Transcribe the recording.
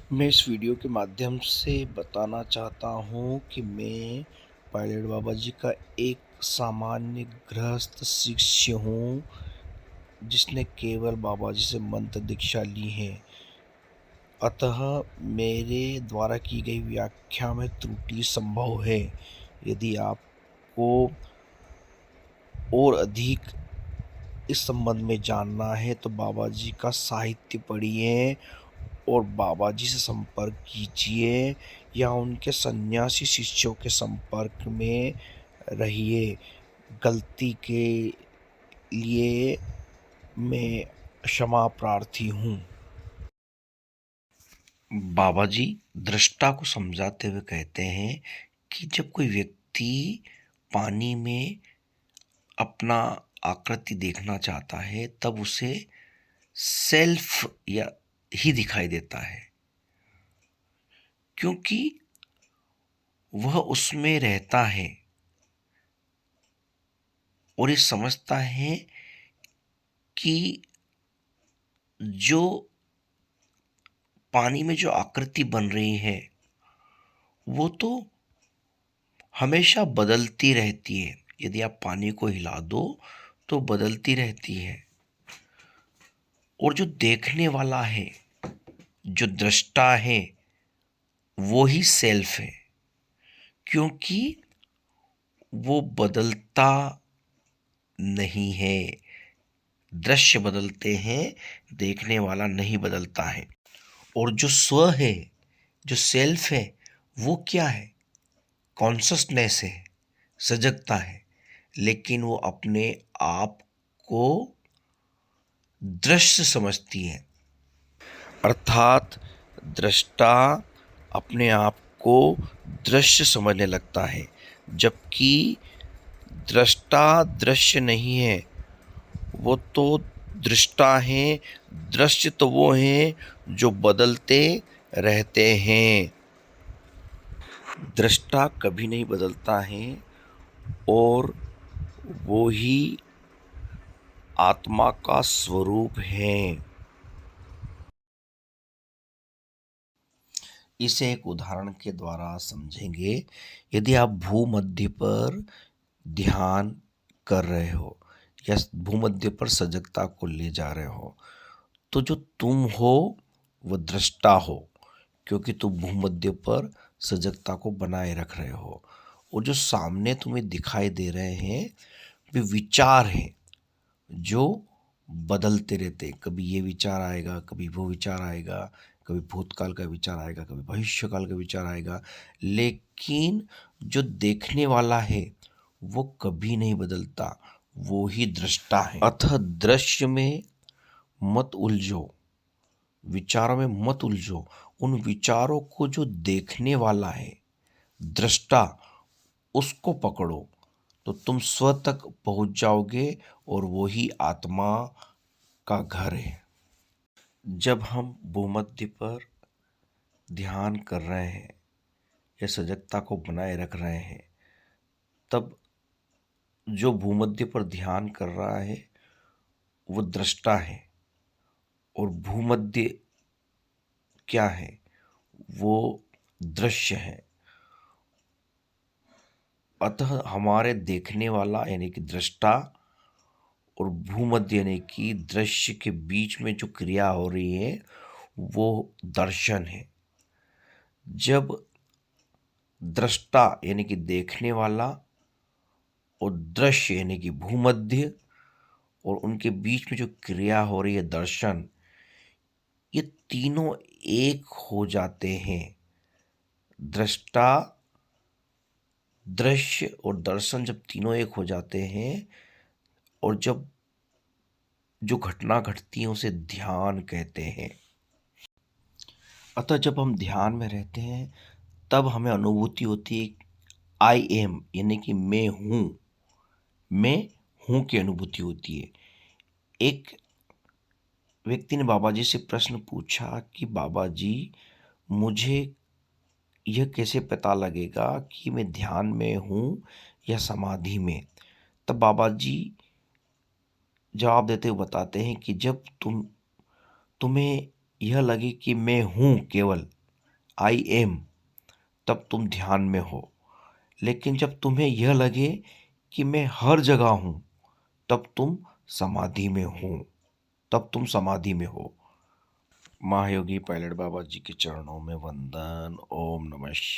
मैं इस वीडियो के माध्यम से बताना चाहता हूँ कि मैं पायलट बाबा जी का एक सामान्य गृहस्थ शिष्य हूँ, जिसने केवल बाबा जी से मंत्र दीक्षा ली है। अतः मेरे द्वारा की गई व्याख्या में त्रुटि संभव है। यदि आपको और अधिक इस संबंध में जानना है तो बाबा जी का साहित्य पढ़िए और बाबा जी से संपर्क कीजिए या उनके सन्यासी शिष्यों के संपर्क में रहिए। गलती के लिए मैं क्षमा प्रार्थी हूँ। बाबा जी दृष्टा को समझाते हुए कहते हैं कि जब कोई व्यक्ति पानी में अपना आकृति देखना चाहता है तब उसे सेल्फ या ही दिखाई देता है, क्योंकि वह उसमें रहता है और ये समझता है कि जो पानी में जो आकृति बन रही है वो तो हमेशा बदलती रहती है। यदि आप पानी को हिला दो तो बदलती रहती है। और जो देखने वाला है, जो दृष्टा है, वो ही सेल्फ है, क्योंकि वो बदलता नहीं है। दृश्य बदलते हैं, देखने वाला नहीं बदलता है। और जो स्व है, जो सेल्फ है, वो क्या है? कॉन्शसनेस है, सजगता है, लेकिन वो अपने आप को दृश्य समझती है। अर्थात दृष्टा अपने आप को दृश्य समझने लगता है, जबकि दृष्टा दृश्य नहीं है, वो तो दृष्टा हैं। दृश्य तो वो हैं जो बदलते रहते हैं। दृष्टा कभी नहीं बदलता है और वो ही आत्मा का स्वरूप है। इसे एक उदाहरण के द्वारा समझेंगे। यदि आप भूमध्य पर ध्यान कर रहे हो या भूमध्य पर सजगता को ले जा रहे हो, तो जो तुम हो वो दृष्टा हो, क्योंकि तुम भूमध्य पर सजगता को बनाए रख रहे हो। और जो सामने तुम्हें दिखाई दे रहे हैं वे विचार हैं जो बदलते रहते हैं। कभी ये विचार आएगा, कभी वो विचार आएगा, कभी भूतकाल का विचार आएगा, कभी भविष्यकाल का विचार आएगा, लेकिन जो देखने वाला है वो कभी नहीं बदलता, वो ही दृष्टा है। अतः दृश्य में मत उलझो, विचारों में मत उलझो। उन विचारों को जो देखने वाला है, दृष्टा, उसको पकड़ो तो तुम स्व तक पहुंच जाओगे और वो ही आत्मा का घर है। जब हम भूमध्य पर ध्यान कर रहे हैं या सजगता को बनाए रख रहे हैं, तब जो भूमध्य पर ध्यान कर रहा है वो दृष्टा है। और भूमध्य क्या है? वो दृश्य है। अतः हमारे देखने वाला यानी कि दृष्टा और भूमध्य यानी कि दृश्य के बीच में जो क्रिया हो रही है वो दर्शन है। जब दृष्टा यानी कि देखने वाला और दृश्य यानी कि भूमध्य और उनके बीच में जो क्रिया हो रही है दर्शन, ये तीनों एक हो जाते हैं। दृष्टा, दृश्य और दर्शन जब तीनों एक हो जाते हैं और जब जो घटना घटती है उसे ध्यान कहते हैं। अतः जब हम ध्यान में रहते हैं तब हमें अनुभूति होती है आई एम यानी कि मैं हूँ की अनुभूति होती है। एक व्यक्ति ने बाबा जी से प्रश्न पूछा कि बाबा जी, मुझे यह कैसे पता लगेगा कि मैं ध्यान में हूँ या समाधि में? तब बाबा जी जवाब देते हुए बताते हैं कि जब तुम्हें यह लगे कि मैं हूँ केवल, आई एम, तब तुम ध्यान में हो। लेकिन जब तुम्हें यह लगे कि मैं हर जगह हूँ, तब तुम समाधि में हो। तब तुम समाधि में हो। महायोगी पायलट बाबा जी के चरणों में वंदन। ओम नमः शिवाय।